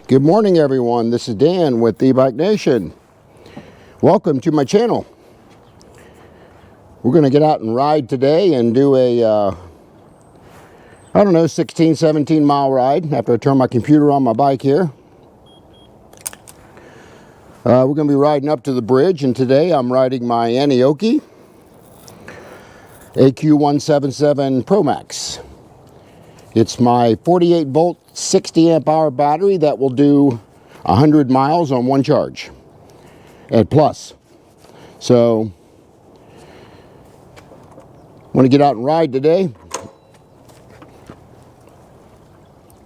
Good morning, everyone. This is Dan with E-Bike Nation. Welcome to my channel. We're going to get out and ride today and do a, I don't know, 16, 17 mile ride after I turn my computer on my bike here. We're going to be riding up to the bridge, and today I'm riding my Aniioki AQ177 Pro Max. It's my 48 volt 60 amp hour battery that will do 100 miles on one charge at plus. So I'm going to get out and ride today,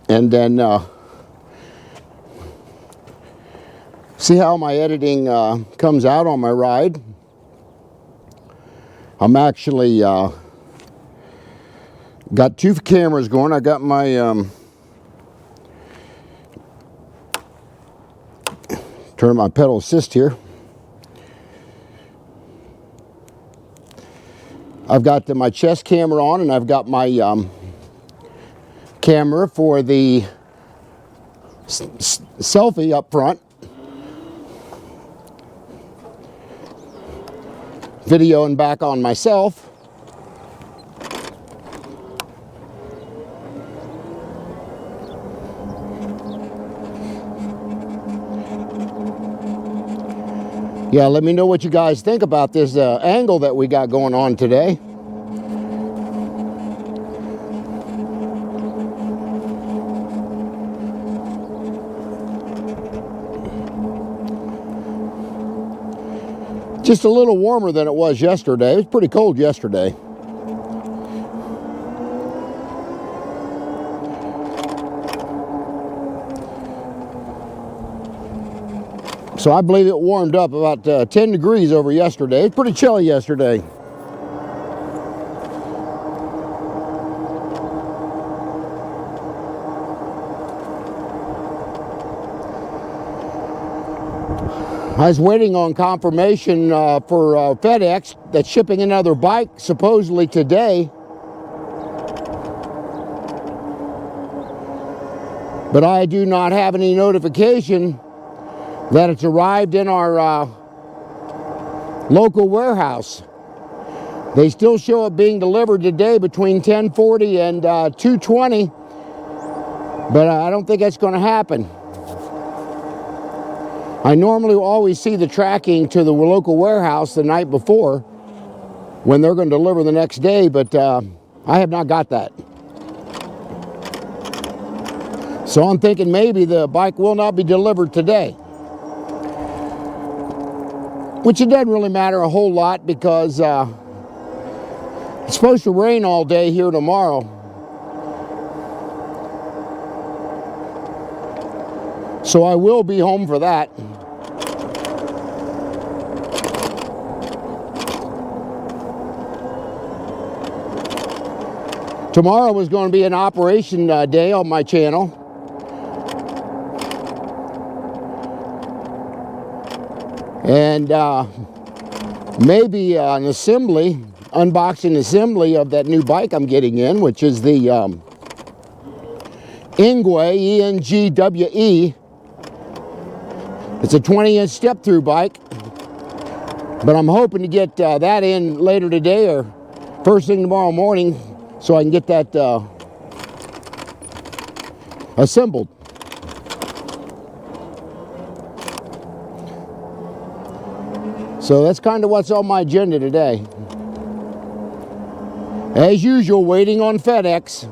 and then see how my editing comes out on my ride. I'm actually got two cameras going. I got my turn my pedal assist here. I've got my chest camera on, and I've got my camera for the selfie up front. Videoing back on myself. Yeah, let me know what you guys think about this angle that we got going on today. Just a little warmer than it was yesterday. It was pretty cold yesterday. So I believe it warmed up about 10 degrees over yesterday. It's pretty chilly yesterday. I was waiting on confirmation for FedEx that's shipping another bike supposedly today. But I do not have any notification that it's arrived in our local warehouse. They still show it being delivered today between 10:40 and 2:20, but I don't think that's going to happen. I normally always see the tracking to the local warehouse the night before when they're going to deliver the next day, but I have not got that. So I'm thinking maybe the bike will not be delivered today. Which it doesn't really matter a whole lot, because it's supposed to rain all day here tomorrow. So I will be home for that. Tomorrow was going to be an operation day on my channel. And maybe an assembly, unboxing assembly of that new bike I'm getting in, which is the Engwe, E-N-G-W-E. It's a 20-inch step-through bike, but I'm hoping to get that in later today or first thing tomorrow morning so I can get that assembled. So that's kind of what's on my agenda today. As usual, waiting on FedEx.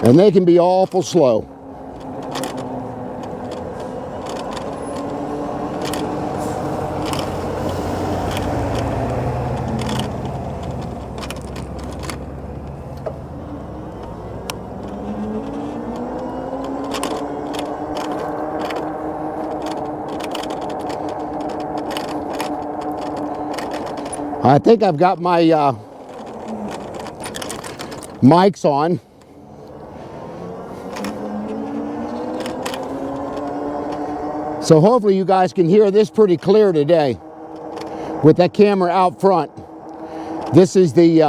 And they can be awful slow. I think I've got my mics on. So hopefully you guys can hear this pretty clear today with that camera out front. This is the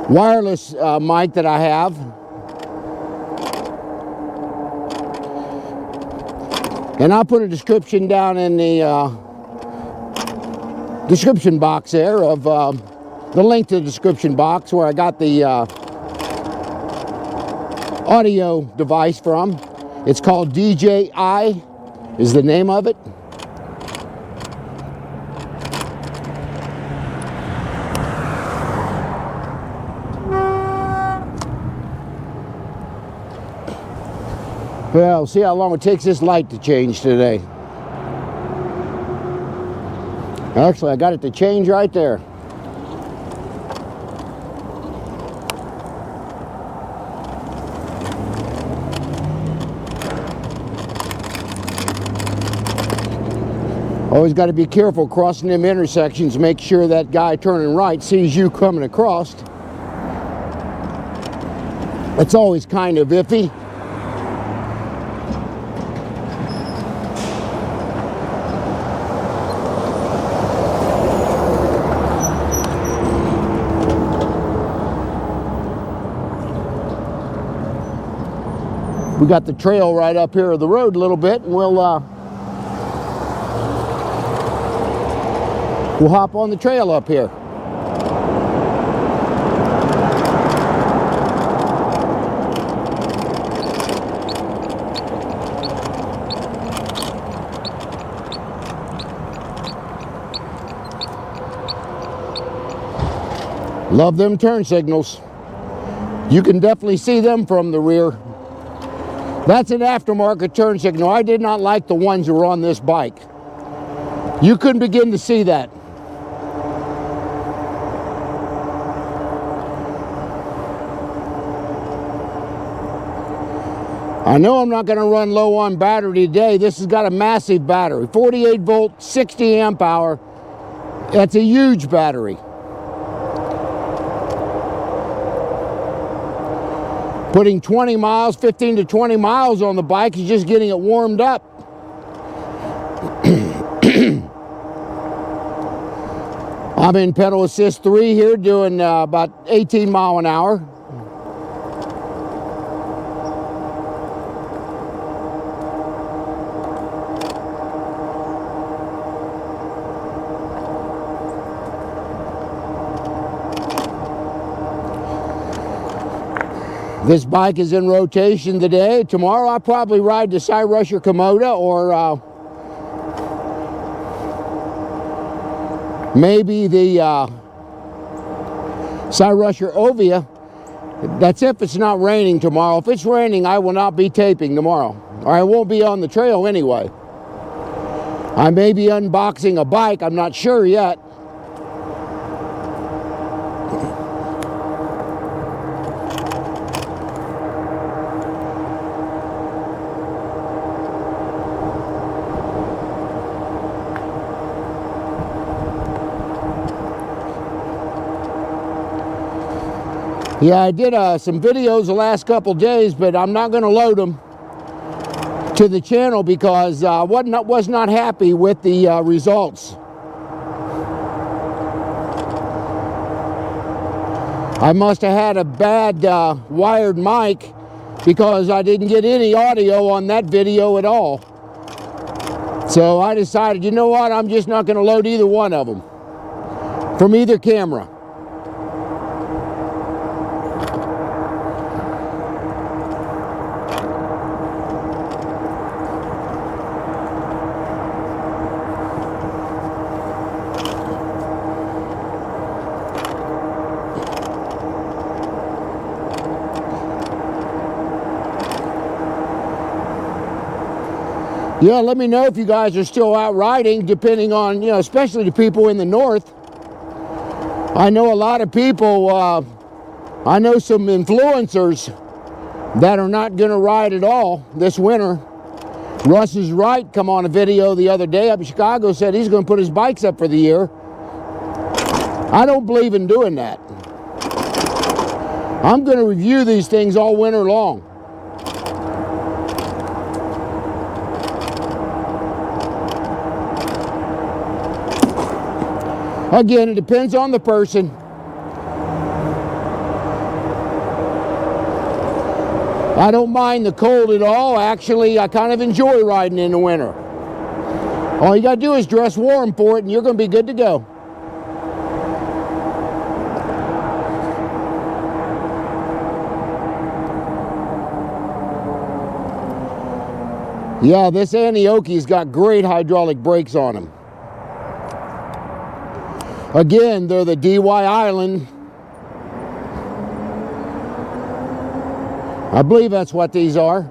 wireless mic that I have. And I'll put a description down in the description box there of the link to the description box where I got the audio device from. It's called DJI is the name of it. Well, see how long it takes this light to change today. Actually, I got it to change right there. Always got to be careful crossing them intersections. Make sure that guy turning right sees you coming across. It's always kind of iffy. We got the trail right up here of the road a little bit, and we'll hop on the trail up here. Love them turn signals. You can definitely see them from the rear. That's an aftermarket turn signal. I did not like the ones that were on this bike. You couldn't begin to see that. I know I'm not going to run low on battery today. This has got a massive battery. 48 volt, 60 amp hour. That's a huge battery. Putting 20 miles, 15 to 20 miles on the bike is just getting it warmed up. I'm in pedal assist 3 here doing about 18 mile an hour. This bike is in rotation today. Tomorrow I'll probably ride the Cyrusher Komoda or maybe the Cyrusher Ovia. That's if it's not raining tomorrow. If it's raining, I will not be taping tomorrow. Or I won't be on the trail anyway. I may be unboxing a bike, I'm not sure yet. Yeah, I did some videos the last couple days, but I'm not going to load them to the channel because I was not happy with the results. I must have had a bad wired mic because I didn't get any audio on that video at all. So I decided, you know what, I'm just not going to load either one of them from either camera. Yeah, let me know if you guys are still out riding, depending on, you know, especially the people in the north. I know a lot of people, I know some influencers that are not going to ride at all this winter. Russ is Right come on a video the other day up in Chicago, said he's going to put his bikes up for the year. I don't believe in doing that. I'm going to review these things all winter long. Again, it depends on the person. I don't mind the cold at all. Actually, I kind of enjoy riding in the winter. All you got to do is dress warm for it and you're going to be good to go. Yeah, this Aniioki's got great hydraulic brakes on them. Again, they're the DY Island. I believe that's what these are.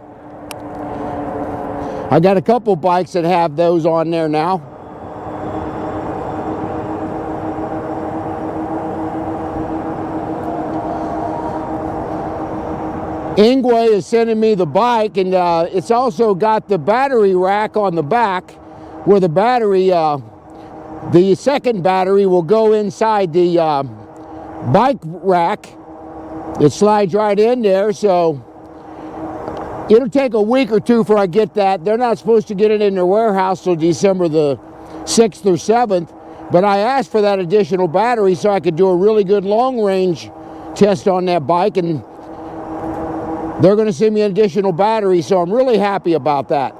I got a couple bikes that have those on there now. Ingwe is sending me the bike, and it's also got the battery rack on the back where the battery, the second battery will go inside the bike rack. It slides right in there, so it'll take a week or two before I get that. They're not supposed to get it in their warehouse till December the 6th or 7th, but I asked for that additional battery so I could do a really good long-range test on that bike, and they're going to send me an additional battery, so I'm really happy about that.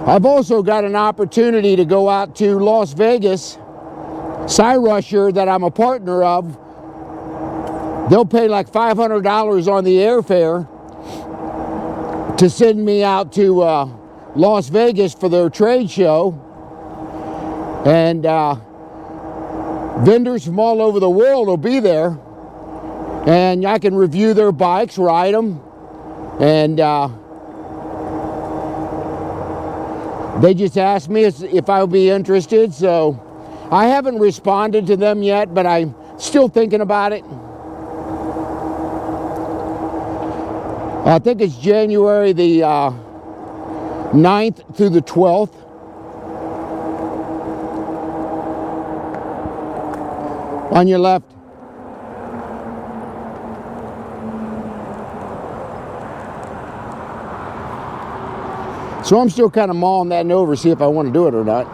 I've also got an opportunity to go out to Las Vegas. Cyrusher, that I'm a partner of, they'll pay like $500 on the airfare to send me out to Las Vegas for their trade show. And vendors from all over the world will be there. And I can review their bikes, ride them, and they just asked me if I would be interested, so I haven't responded to them yet, but I'm still thinking about it. I think it's January the 9th through the 12th. On your left. So I'm still kind of mulling that over, see if I want to do it or not.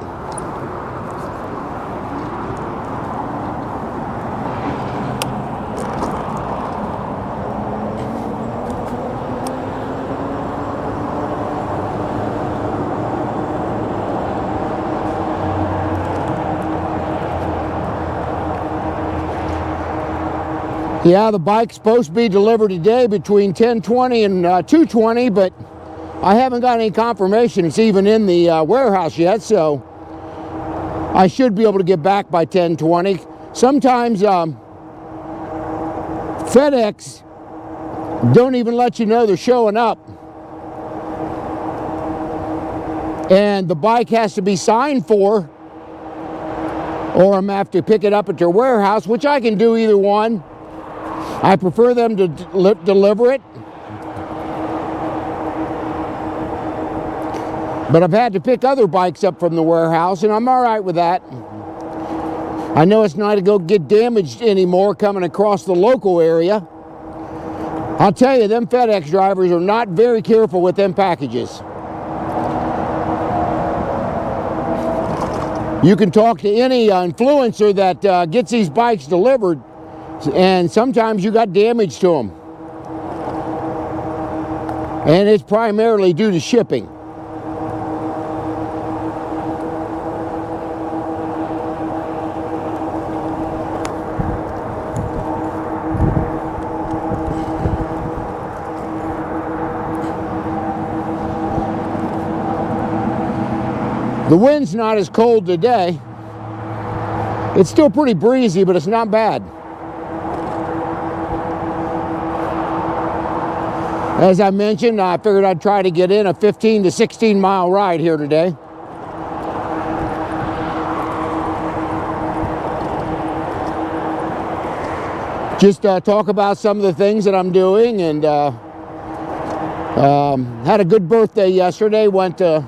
Yeah, the bike's supposed to be delivered today between 10:20 and 2:20, but I haven't got any confirmation it's even in the warehouse yet, so I should be able to get back by 10:20. Sometimes FedEx don't even let you know they're showing up. And the bike has to be signed for, or I'm going to have to pick it up at their warehouse, which I can do either one. I prefer them to deliver it. But I've had to pick other bikes up from the warehouse, and I'm all right with that. I know it's not to go get damaged anymore coming across the local area. I'll tell you, them FedEx drivers are not very careful with them packages. You can talk to any influencer that gets these bikes delivered, and sometimes you got damage to them. And it's primarily due to shipping. The wind's not as cold today. It's still pretty breezy, but it's not bad. As I mentioned, I figured I'd try to get in a 15 to 16 mile ride here today. Just talk about some of the things that I'm doing, and had a good birthday yesterday. Went to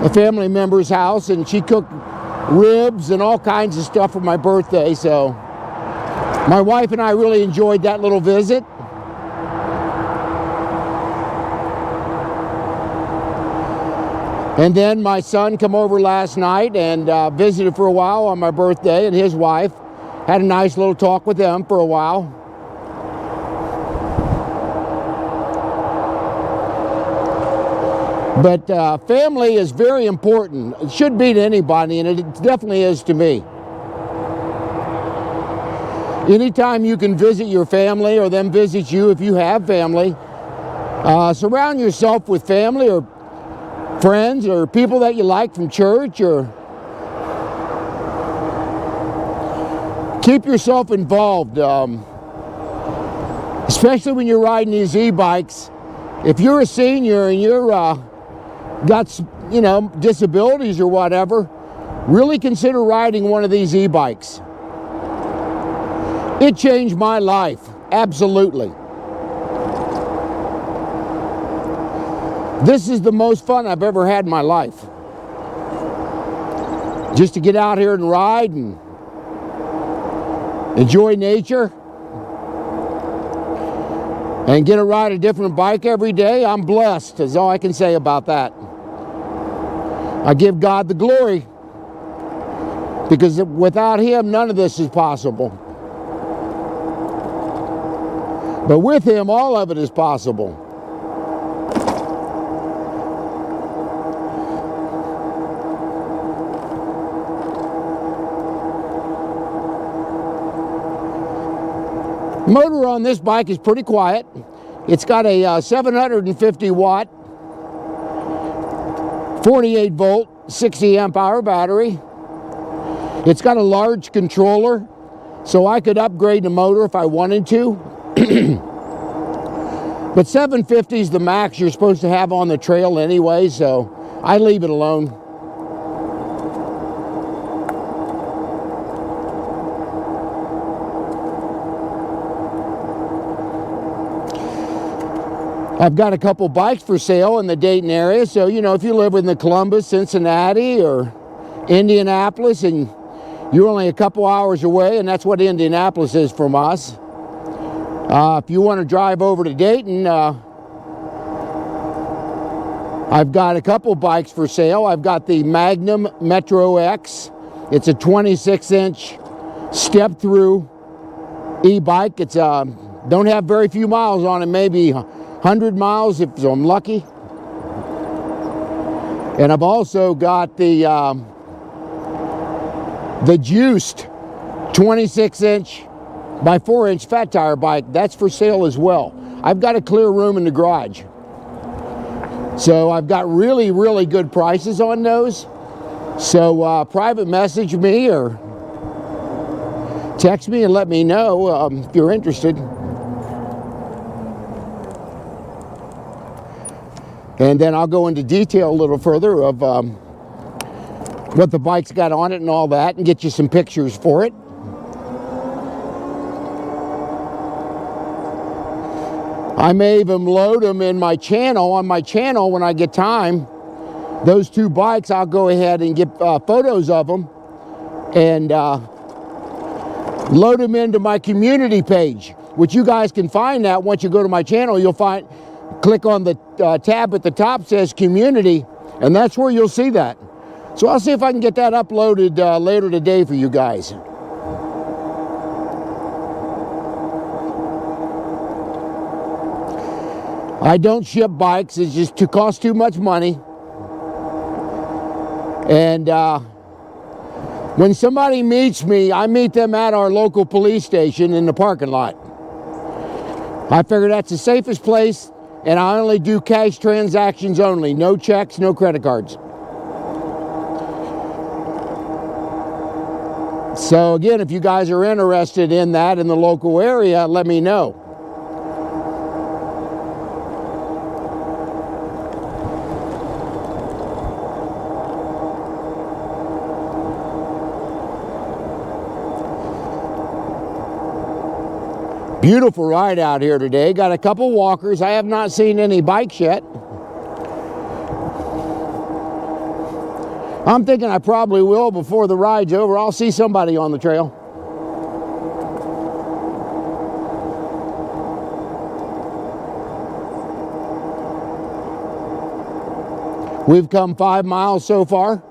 a family member's house, and she cooked ribs and all kinds of stuff for my birthday, so my wife and I really enjoyed that little visit. And then my son came over last night and visited for a while on my birthday, and his wife. Had a nice little talk with them for a while. But family is very important. It should be to anybody, and it definitely is to me. Anytime you can visit your family or them visit you if you have family, surround yourself with family or friends or people that you like from church, or keep yourself involved, especially when you're riding these e-bikes. If you're a senior and you're got, you know, disabilities or whatever, really consider riding one of these e-bikes. It changed my life, absolutely. This is the most fun I've ever had in my life. Just to get out here and ride and enjoy nature and get to ride a different bike every day. I'm blessed, is all I can say about that. I give God the glory, because without Him, none of this is possible. But with Him, all of it is possible. The motor on this bike is pretty quiet. It's got a 750 watt, 48 volt, 60 amp hour battery. It's got a large controller, so I could upgrade the motor if I wanted to. But 750 is the max you're supposed to have on the trail anyway, so I leave it alone. I've got a couple bikes for sale in the Dayton area, so you know, if you live in the Columbus, Cincinnati, or Indianapolis, and you're only a couple hours away, and that's what Indianapolis is from us. If you want to drive over to Dayton, I've got a couple bikes for sale. I've got the Magnum Metro X. It's a 26-inch step-through e-bike. It's don't have very few miles on it, maybe 100 miles if I'm lucky. And I've also got the juiced 26-inch by 4-inch fat tire bike. That's for sale as well. I've got a clear room in the garage, so I've got really, really good prices on those. So private message me or text me and let me know if you're interested. And then I'll go into detail a little further of what the bike's got on it and all that, and get you some pictures for it. I may even load them in my channel, on my channel when I get time. Those two bikes, I'll go ahead and get photos of them and load them into my community page, which you guys can find that once you go to my channel. You'll find, click on the tab at the top, says community, and that's where you'll see that. So I'll see if I can get that uploaded later today for you guys. I don't ship bikes. It just costs too much money. And when somebody meets me, I meet them at our local police station in the parking lot. I figure that's the safest place, and I only do cash transactions only. No checks, no credit cards. So again, if you guys are interested in that in the local area, let me know. Beautiful ride out here today. Got a couple walkers. I have not seen any bikes yet. I'm thinking I probably will before the ride's over. I'll see somebody on the trail. We've come 5 miles so far.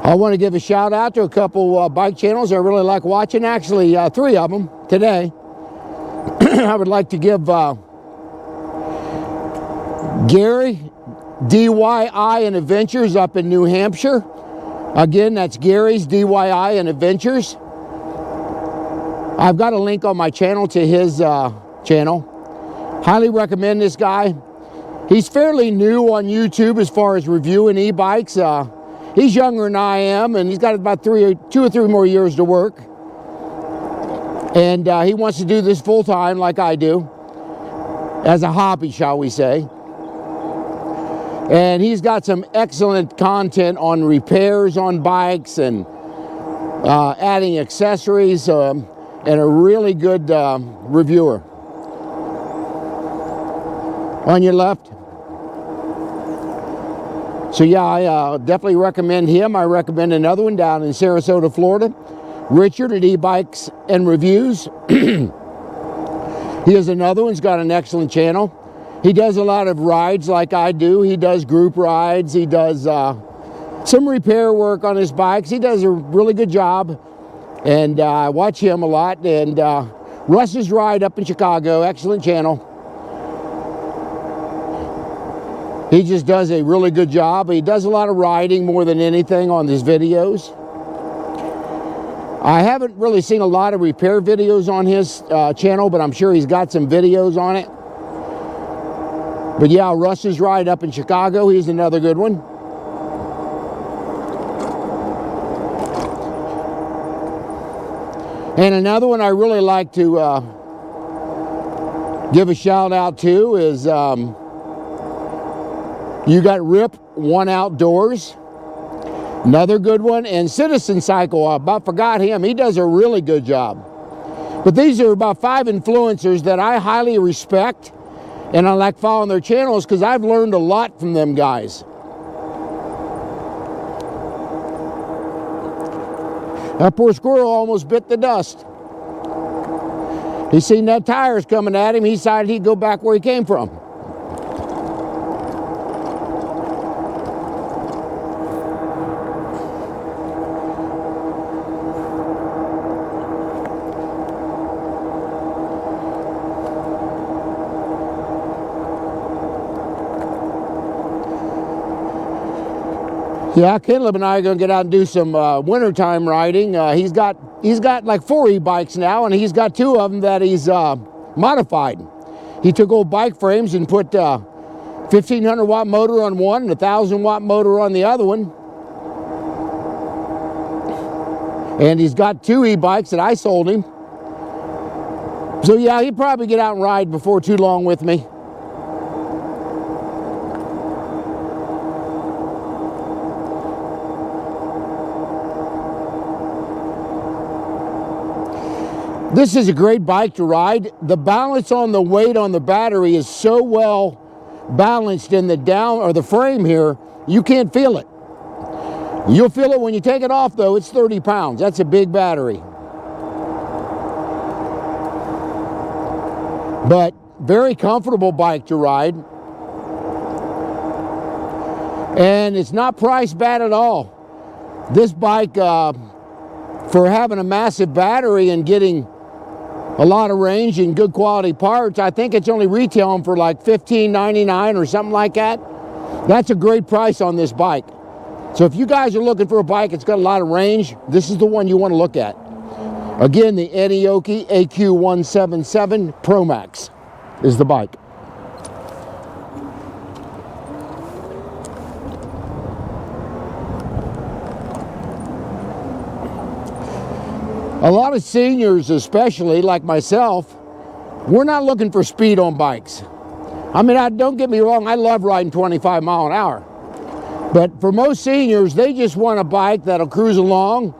I want to give a shout out to a couple bike channels I really like watching. Actually, 3 of them today. I would like to give Gary, DIY and Adventures up in New Hampshire. Again, that's Gary's DIY and Adventures. I've got a link on my channel to his channel. Highly recommend this guy. He's fairly new on YouTube as far as reviewing e-bikes. He's younger than I am, and he's got about 2 or 3 more years to work. And he wants to do this full time like I do, as a hobby, shall we say. And he's got some excellent content on repairs on bikes and adding accessories, and a really good reviewer. On your left. So yeah, I definitely recommend him. I recommend another one down in Sarasota, Florida. Richard at E-Bikes and Reviews. He has another one. He's got an excellent channel. He does a lot of rides like I do. He does group rides. He does some repair work on his bikes. He does a really good job. And I watch him a lot. And Russ's Ride up in Chicago, excellent channel. He just does a really good job. He does a lot of riding more than anything on his videos. I haven't really seen a lot of repair videos on his channel, but I'm sure he's got some videos on it. But yeah, Russ's Ride up in Chicago, he's another good one. And another one I really like to give a shout out to is you got Rip One Outdoors, another good one, and Citizen Cycle. I about forgot him. He does a really good job. But these are about 5 influencers that I highly respect, and I like following their channels because I've learned a lot from them guys. That poor squirrel almost bit the dust. He seen that tires coming at him. He decided he'd go back where he came from. Yeah, Caleb and I are going to get out and do some wintertime riding. He's got like 4 e-bikes now, and he's got 2 of them that he's modified. He took old bike frames and put 1,500 watt motor on one and 1,000 watt motor on the other one. And he's got 2 e-bikes that I sold him. So yeah, he'll probably get out and ride before too long with me. This is a great bike to ride. The balance on the weight on the battery is so well balanced in the down or the frame here, you can't feel it. You'll feel it when you take it off though. It's 30 pounds. That's a big battery. But very comfortable bike to ride. And it's not priced bad at all. This bike, for having a massive battery and getting a lot of range and good quality parts, I think it's only retailing for like $15.99 or something like that. That's a great price on this bike. So if you guys are looking for a bike that's got a lot of range, this is the one you want to look at. Again, the Aniioki AQ177 Pro Max is the bike. A lot of seniors, especially like myself, we're not looking for speed on bikes. I mean, don't get me wrong, I love riding 25 mile an hour. But for most seniors, they just want a bike that'll cruise along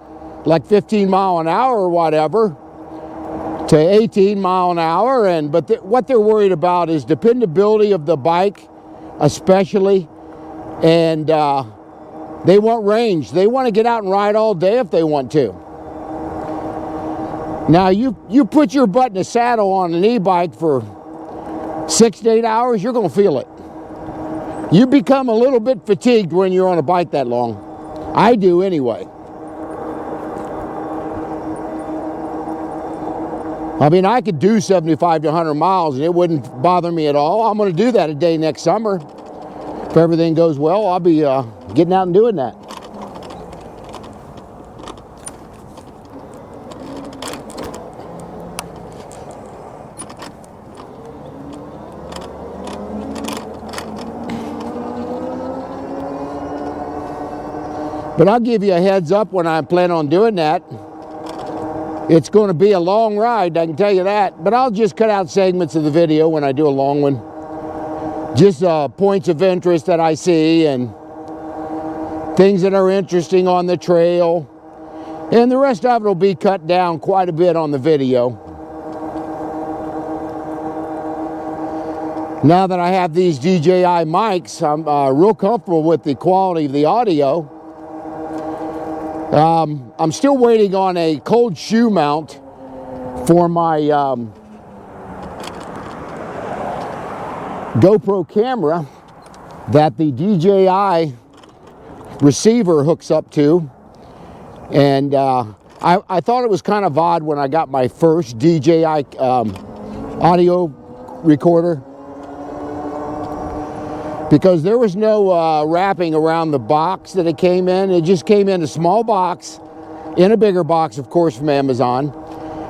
like 15 mile an hour or whatever. to 18 mile an hour, but what they're worried about is dependability of the bike, especially, and they want range. They want to get out and ride all day if they want to. Now you put your butt in a saddle on an e-bike for 6 to 8 hours, you're going to feel it. You become a little bit fatigued when you're on a bike that long. I do anyway. I mean, I could do 75 to 100 miles and it wouldn't bother me at all. I'm going to do that a day next summer. If everything goes well, I'll be getting out and doing that. But I'll give you a heads up when I plan on doing that. It's going to be a long ride, I can tell you that. But I'll just cut out segments of the video when I do a long one. Just points of interest that I see and things that are interesting on the trail. And the rest of it will be cut down quite a bit on the video. Now that I have these DJI mics, I'm real comfortable with the quality of the audio. I'm still waiting on a cold shoe mount for my GoPro camera that the DJI receiver hooks up to. And I thought it was kind of odd when I got my first DJI audio recorder, because there was no wrapping around the box that it came in. It just came in a small box, in a bigger box, of course, from Amazon.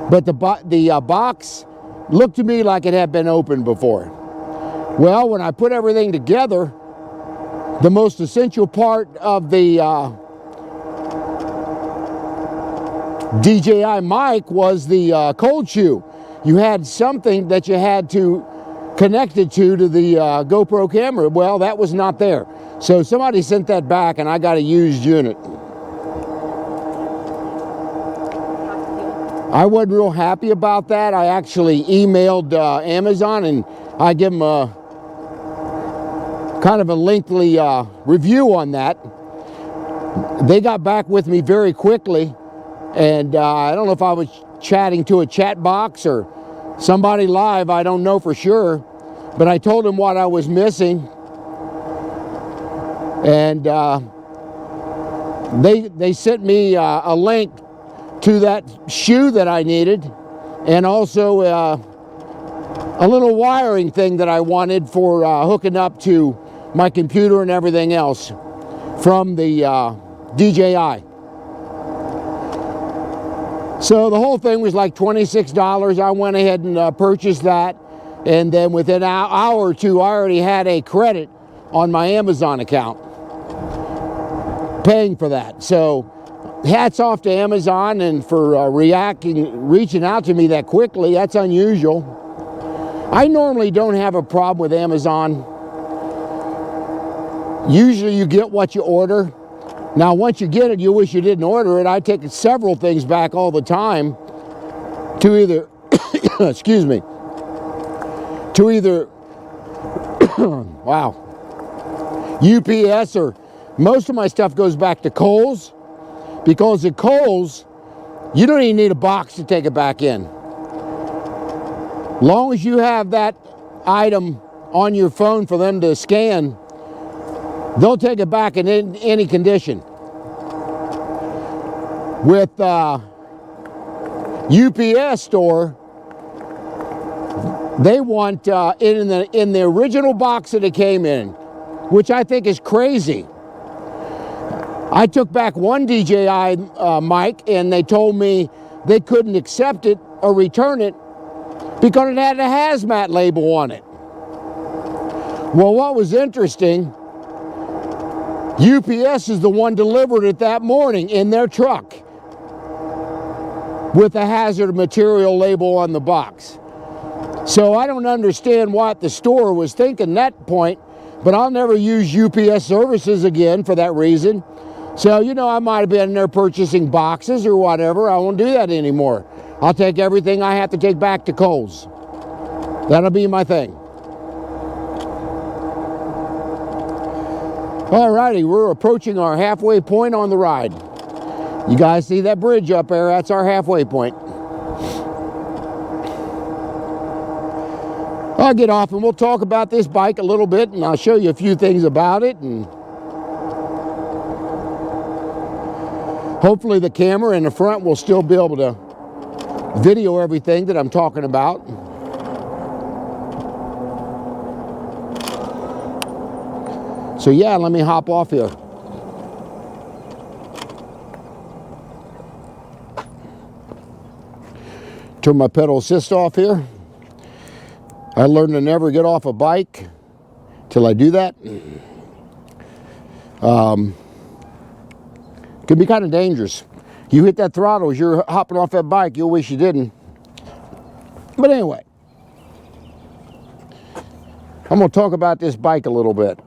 But the box looked to me like it had been opened before. Well, when I put everything together, the most essential part of the DJI mic was the cold shoe. You had something that you had to connected to the GoPro camera. Well, that was not there. So somebody sent that back and I got a used unit. I wasn't real happy about that. I actually emailed Amazon and I gave them a kind of a lengthy review on that. They got back with me very quickly, and I don't know if I was chatting to a chat box or somebody live, I don't know for sure, but I told them what I was missing, and they sent me a link to that shoe that I needed, and also a little wiring thing that I wanted for hooking up to my computer and everything else from the DJI. So the whole thing was like $26. I went ahead and purchased that, and then within an hour or two I already had a credit on my Amazon account paying for that. So hats off to Amazon and for reaching out to me that quickly. That's unusual. I normally don't have a problem with Amazon. Usually you get what you order. Now, once you get it, you wish you didn't order it. I take several things back all the time to either, excuse me, to either, wow, UPS, or most of my stuff goes back to Kohl's, because at Kohl's, you don't even need a box to take it back in. Long as you have that item on your phone for them to scan, they'll take it back in any condition. With UPS store, they want in the original box that it came in, which I think is crazy. I took back one DJI mic and they told me they couldn't accept it or return it because it had a hazmat label on it. Well, what was interesting, UPS is the one delivered it that morning in their truck with a hazard material label on the box. So I don't understand what the store was thinking that point, but I'll never use UPS services again for that reason. So, you know, I might have been in there purchasing boxes or whatever. I won't do that anymore. I'll take everything I have to take back to Kohl's. That'll be my thing. Alrighty, we're approaching our halfway point on the ride. You guys see that bridge up there? That's our halfway point. I'll get off and we'll talk about this bike a little bit, and I'll show you a few things about it, and hopefully the camera in the front will still be able to video everything that I'm talking about. So yeah, let me hop off here. Turn my pedal assist off here. I learned to never get off a bike till I do that. Could be kind of dangerous. You hit that throttle as you're hopping off that bike, you'll wish you didn't. But anyway, I'm going to talk about this bike a little bit.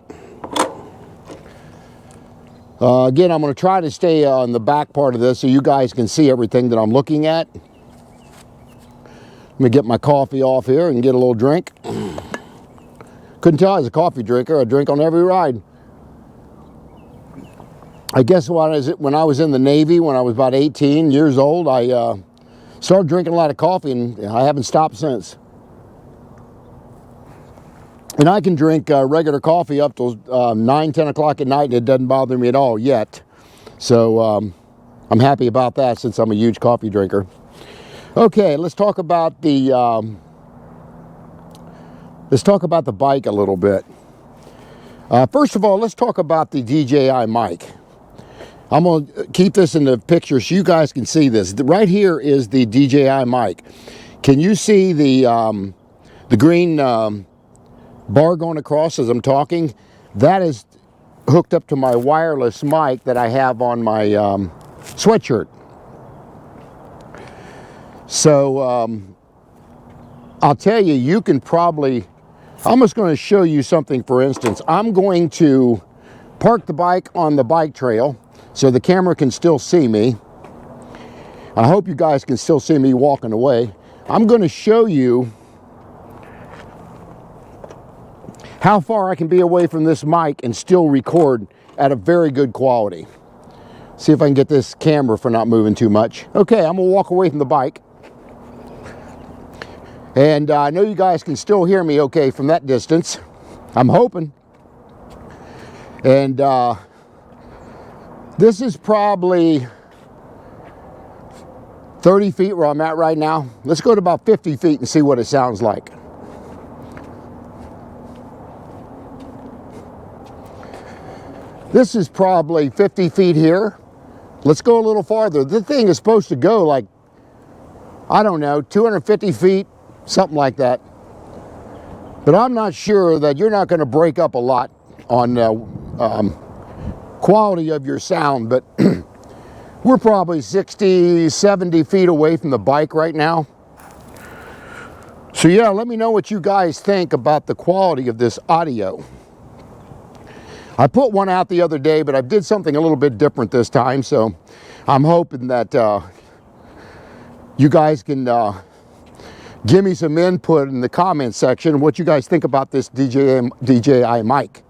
Again, I'm going to try to stay on the back part of this so you guys can see everything that I'm looking at. Let me get my coffee off here and get a little drink. Couldn't tell I was a coffee drinker. I drink on every ride. I guess when I was in the Navy, when I was about 18 years old, I started drinking a lot of coffee, and I haven't stopped since. And I can drink regular coffee up till 9, 10 o'clock at night, and it doesn't bother me at all yet. So I'm happy about that, since I'm a huge coffee drinker. Okay, let's talk about the bike a little bit. First of all, let's talk about the DJI mic. I'm going to keep this in the picture so you guys can see this. Right here is the DJI mic. Can you see the green bar going across as I'm talking? That is hooked up to my wireless mic that I have on my sweatshirt. So I'll tell you, you can probably, I'm just going to show you something. For instance, I'm going to park the bike on the bike trail so the camera can still see me. I hope you guys can still see me walking away. I'm going to show you how far I can be away from this mic and still record at a very good quality. See if I can get this camera for not moving too much. Okay, I'm going to walk away from the bike. And I know you guys can still hear me okay from that distance. I'm hoping. And this is probably 30 feet where I'm at right now. Let's go to about 50 feet and see what it sounds like. This is probably 50 feet here. Let's go a little farther. This thing is supposed to go like, I don't know, 250 feet, something like that. But I'm not sure that you're not going to break up a lot on quality of your sound, but we're probably 60, 70 feet away from the bike right now. So yeah, let me know what you guys think about the quality of this audio. I put one out the other day, but I did something a little bit different this time, so I'm hoping that you guys can give me some input in the comment section what you guys think about this DJI mic.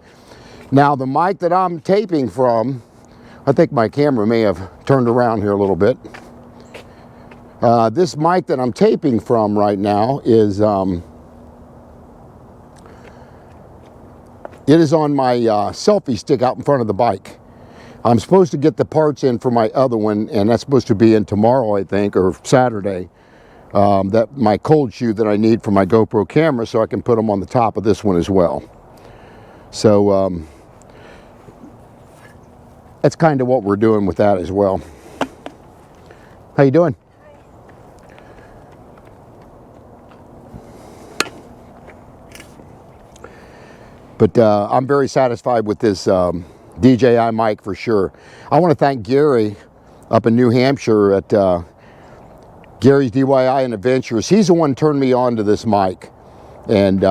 Now, the mic that I'm taping from, I think my camera may have turned around here a little bit. This mic that I'm taping from right now is it is on my selfie stick out in front of the bike. I'm supposed to get the parts in for my other one, and that's supposed to be in tomorrow, I think, or Saturday. That my cold shoe that I need for my GoPro camera, so I can put them on the top of this one as well. So that's kind of what we're doing with that as well. How you doing? But I'm very satisfied with this DJI mic for sure. I want to thank Gary up in New Hampshire at Gary's DIY and Adventures. He's the one who turned me on to this mic, and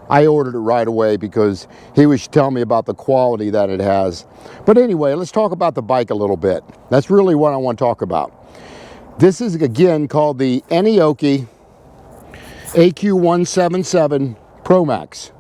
I ordered it right away because he was telling me about the quality that it has. But anyway, let's talk about the bike a little bit. That's really what I want to talk about. This is again called the Aniioki AQ177 Pro Max.